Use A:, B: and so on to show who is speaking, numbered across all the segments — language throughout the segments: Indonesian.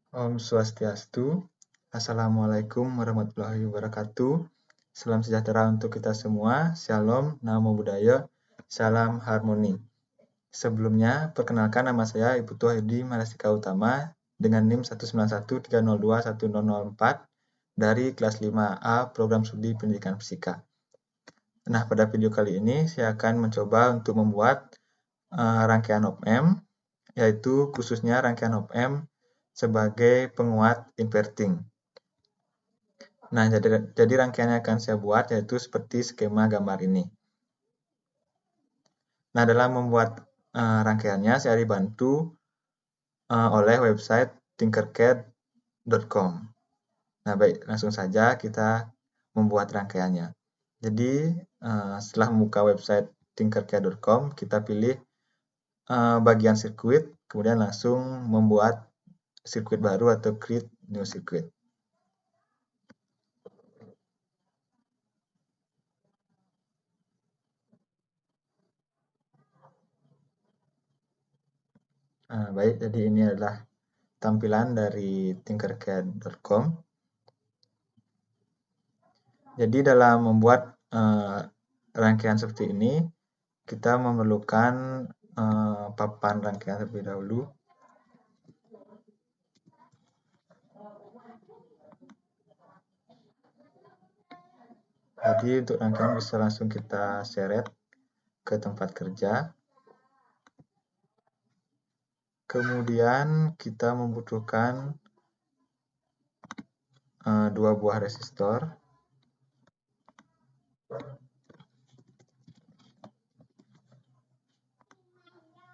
A: Om Swastiastu. Assalamualaikum warahmatullahi wabarakatuh. Salam sejahtera untuk kita semua. Shalom, Namo Buddhaya, Salam Harmoni. Sebelumnya, perkenalkan nama saya Ibu Tuahidi Malastika Utama dengan NIM 191302104 dari kelas 5A Program Studi Pendidikan Fisika. Nah, pada video kali ini saya akan mencoba untuk membuat rangkaian op-amp, yaitu khususnya rangkaian op-amp sebagai penguat inverting. Nah, jadi rangkaian yang akan saya buat yaitu seperti skema gambar ini. Nah, dalam membuat rangkaiannya saya dibantu oleh website tinkercad.com. Nah, baik, langsung saja kita membuat rangkaiannya. Jadi, setelah membuka website tinkercad.com, kita pilih bagian sirkuit, kemudian langsung membuat sirkuit baru atau create new circuit. Baik, jadi ini adalah tampilan dari tinkercad.com. Jadi dalam membuat rangkaian seperti ini, kita memerlukan papan rangkaian terlebih dahulu. Jadi untuk rangkaian bisa langsung kita seret ke tempat kerja. Kemudian kita membutuhkan 2 buah resistor.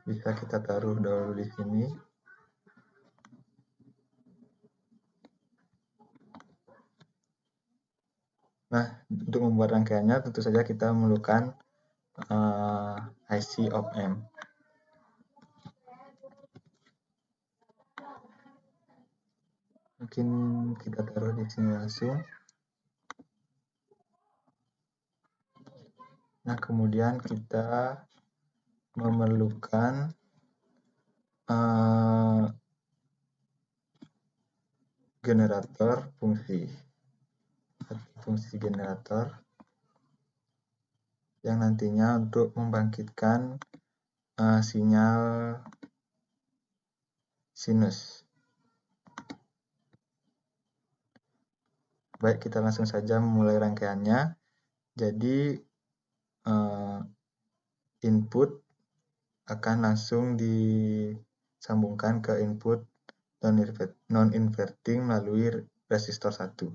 A: Bisa kita taruh dahulu di sini. Nah, untuk membuat rangkaiannya tentu saja kita memerlukan IC op-amp. Mungkin kita taruh di sini langsung. Nah, kemudian kita memerlukan generator fungsi generator yang nantinya untuk membangkitkan sinyal sinus. Baik, kita langsung saja memulai rangkaiannya. Jadi input akan langsung disambungkan ke input non-inverting melalui resistor 1.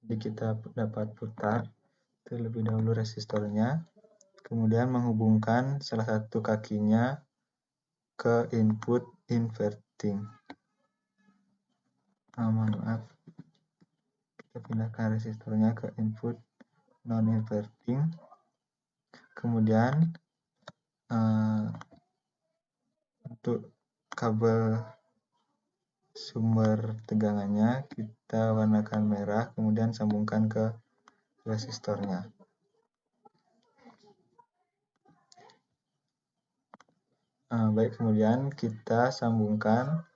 A: Jadi kita dapat putar terlebih dahulu resistornya, kemudian menghubungkan salah satu kakinya ke input inverting. Maaf, kita pindahkan resistornya ke input non-inverting. Kemudian untuk kabel sumber tegangannya kita warnakan merah, kemudian sambungkan ke resistornya. Baik, kemudian kita sambungkan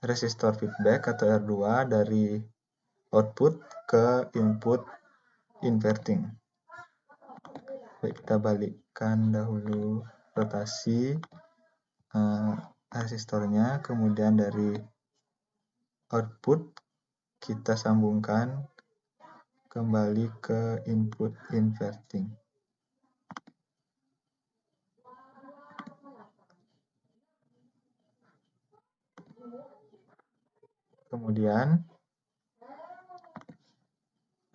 A: resistor feedback atau R2 dari output ke input inverting. Baik, kita balikkan dahulu rotasi resistornya, kemudian dari output kita sambungkan kembali ke input inverting. Kemudian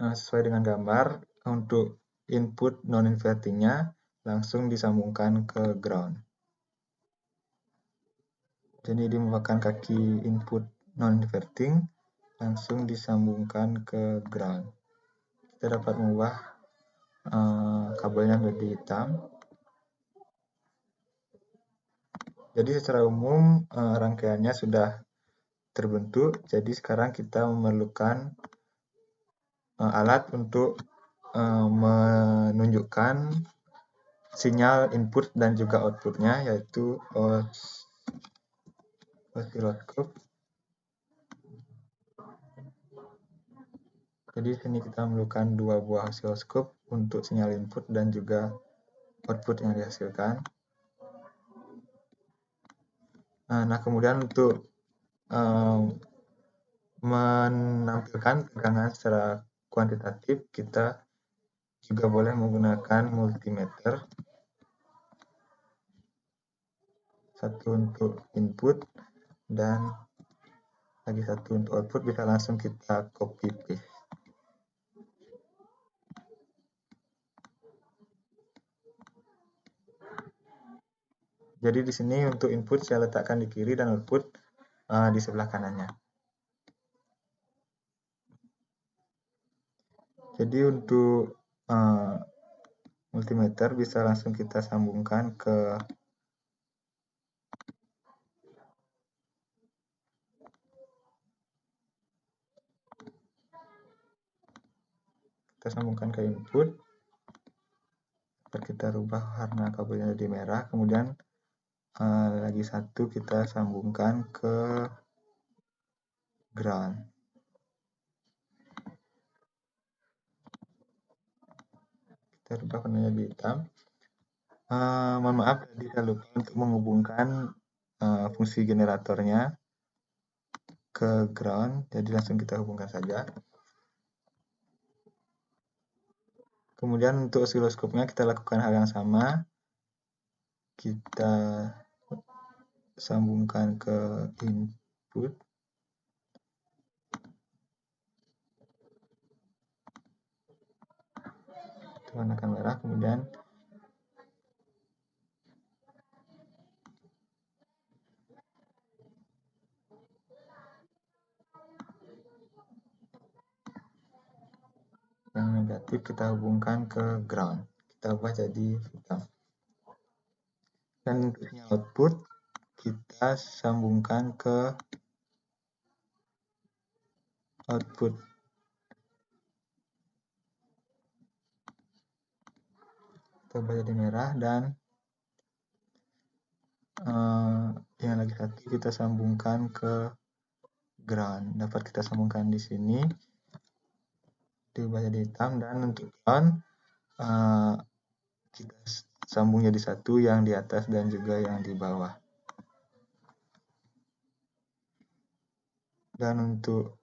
A: sesuai dengan gambar, untuk input non-invertingnya langsung disambungkan ke ground. Jadi ini merupakan kaki input non-inverting langsung disambungkan ke ground. Kita dapat mengubah kabelnya menjadi hitam. Jadi secara umum rangkaiannya sudah terbentuk. Jadi sekarang kita memerlukan alat untuk menunjukkan sinyal input dan juga outputnya, yaitu oscilloscope. Jadi di sini kita memerlukan dua buah oscilloscope untuk sinyal input dan juga output yang dihasilkan. Nah, kemudian untuk menampilkan tegangan secara kuantitatif, kita juga boleh menggunakan multimeter. Satu untuk input dan lagi satu untuk output, bisa langsung kita copy paste. Jadi di sini untuk input saya letakkan di kiri dan output di sebelah kanannya. Jadi untuk multimeter bisa langsung kita sambungkan ke input. Kita rubah warna kabelnya jadi merah, kemudian lagi satu kita sambungkan ke ground. Kita rubah warnanya jadi hitam. Mohon maaf, tadi saya lupa untuk menghubungkan fungsi generatornya ke ground, jadi langsung kita hubungkan saja. Kemudian untuk oscilloscope-nya kita lakukan hal yang sama. Kita sambungkan ke input. Kita warnakan merah, kemudian yang negatif kita hubungkan ke ground. Kita ubah jadi hitam. Dan untuk output kita sambungkan ke output. Kita ubah jadi merah, dan yang lagi satu kita sambungkan ke ground. Dapat kita sambungkan di sini, diubah jadi hitam, dan untuk ground kita sambung jadi satu, yang di atas dan juga yang di bawah. Dan untuk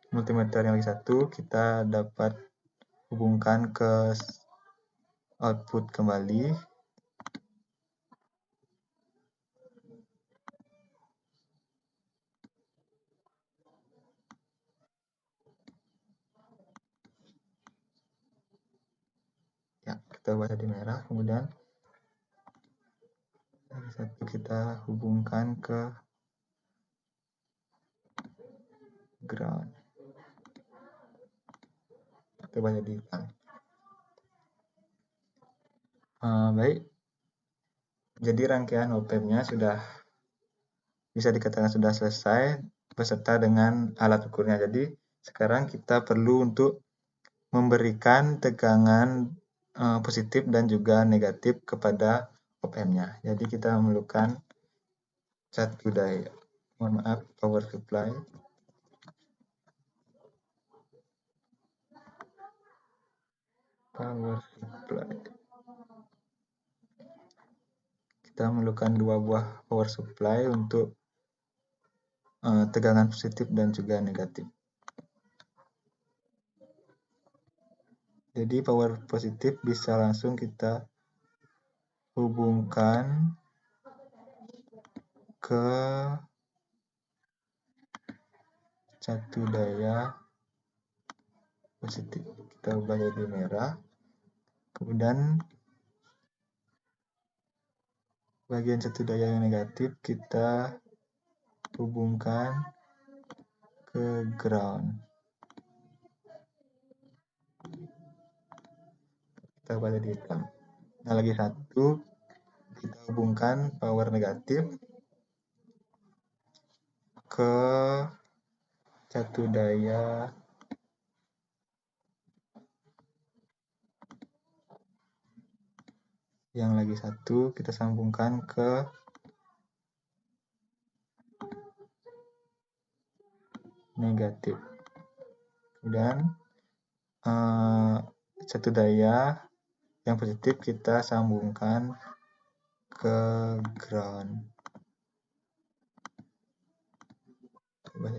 A: multimeter yang lagi satu kita dapat hubungkan ke output kembali. Ya, kita ubah jadi merah, kemudian lagi satu kita hubungkan ke ground. Kita ubah jadi hitam. Baik, jadi rangkaian op-amp-nya sudah bisa dikatakan sudah selesai beserta dengan alat ukurnya. Jadi sekarang kita perlu untuk memberikan tegangan positif dan juga negatif kepada op-amp-nya. Jadi kita memerlukan satu daya, power supply. Kita memerlukan dua buah power supply untuk tegangan positif dan juga negatif. Jadi power positif bisa langsung kita hubungkan ke satu daya positif. Kita ubah jadi merah. Kemudian bagian satu daya yang negatif kita hubungkan ke ground. kita ubah jadi hitam. Nah, lagi satu, kita hubungkan power negatif ke satu daya yang lagi satu, kita sambungkan ke negatif. Kemudian satu daya yang positif kita sambungkan ke ground. Coba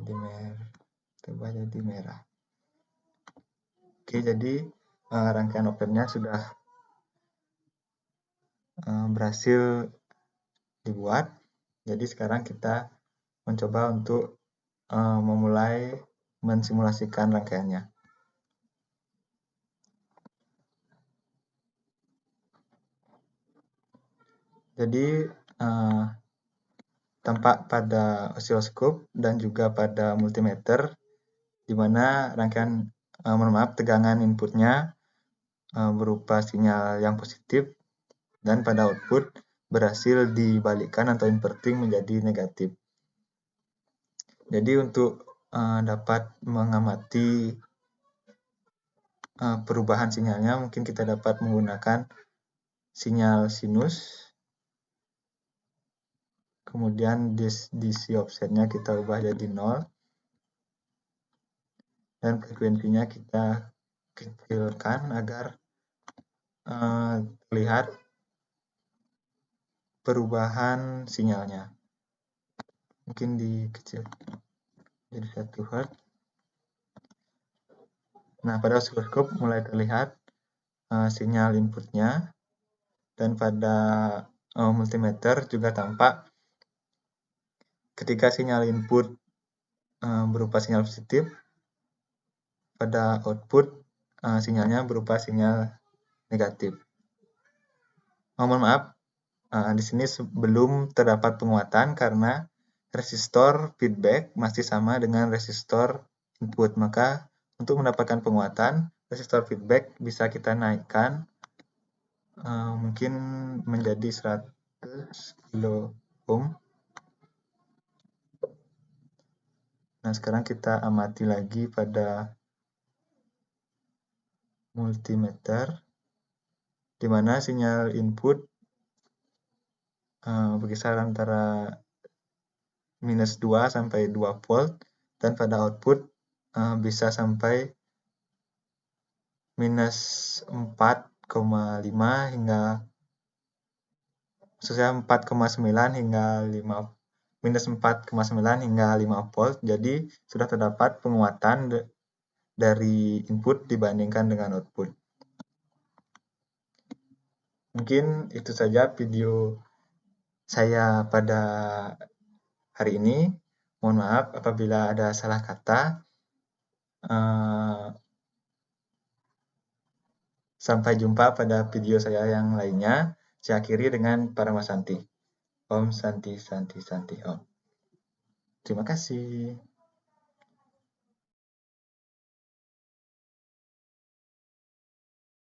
A: jadi merah. Oke, jadi rangkaian oprednya sudah berhasil dibuat. Jadi sekarang kita mencoba untuk memulai mensimulasikan rangkaiannya. Jadi tampak pada osiloskop dan juga pada multimeter, di mana rangkaian tegangan inputnya berupa sinyal yang positif, dan pada output berhasil dibalikkan atau inverting menjadi negatif. Jadi untuk dapat mengamati perubahan sinyalnya, mungkin kita dapat menggunakan sinyal sinus, kemudian DC offsetnya kita ubah jadi 0, dan frekuensinya kita kecilkan agar terlihat perubahan sinyalnya. Mungkin dikecil jadi 1 Hz. Nah, pada osiloskop mulai terlihat sinyal inputnya, dan pada multimeter juga tampak ketika sinyal input berupa sinyal positif, pada output sinyalnya berupa sinyal negatif. Mohon maaf, di sini belum terdapat penguatan karena resistor feedback masih sama dengan resistor input. Maka untuk mendapatkan penguatan, resistor feedback bisa kita naikkan mungkin menjadi 100 kilo ohm. Nah, sekarang kita amati lagi pada multimeter, di mana sinyal input berkisar antara minus 2 sampai 2 volt, dan pada output bisa sampai minus 4,5 hingga maksudnya 4,9 hingga 5 minus 4,9 hingga 5 volt. Jadi sudah terdapat penguatan dari input dibandingkan dengan output. Mungkin itu saja video saya pada hari ini. Mohon maaf apabila ada salah kata. Sampai jumpa pada video saya yang lainnya. Saya akhiri dengan Paramasanti. Om Santi Santi Santi Om. Terima kasih.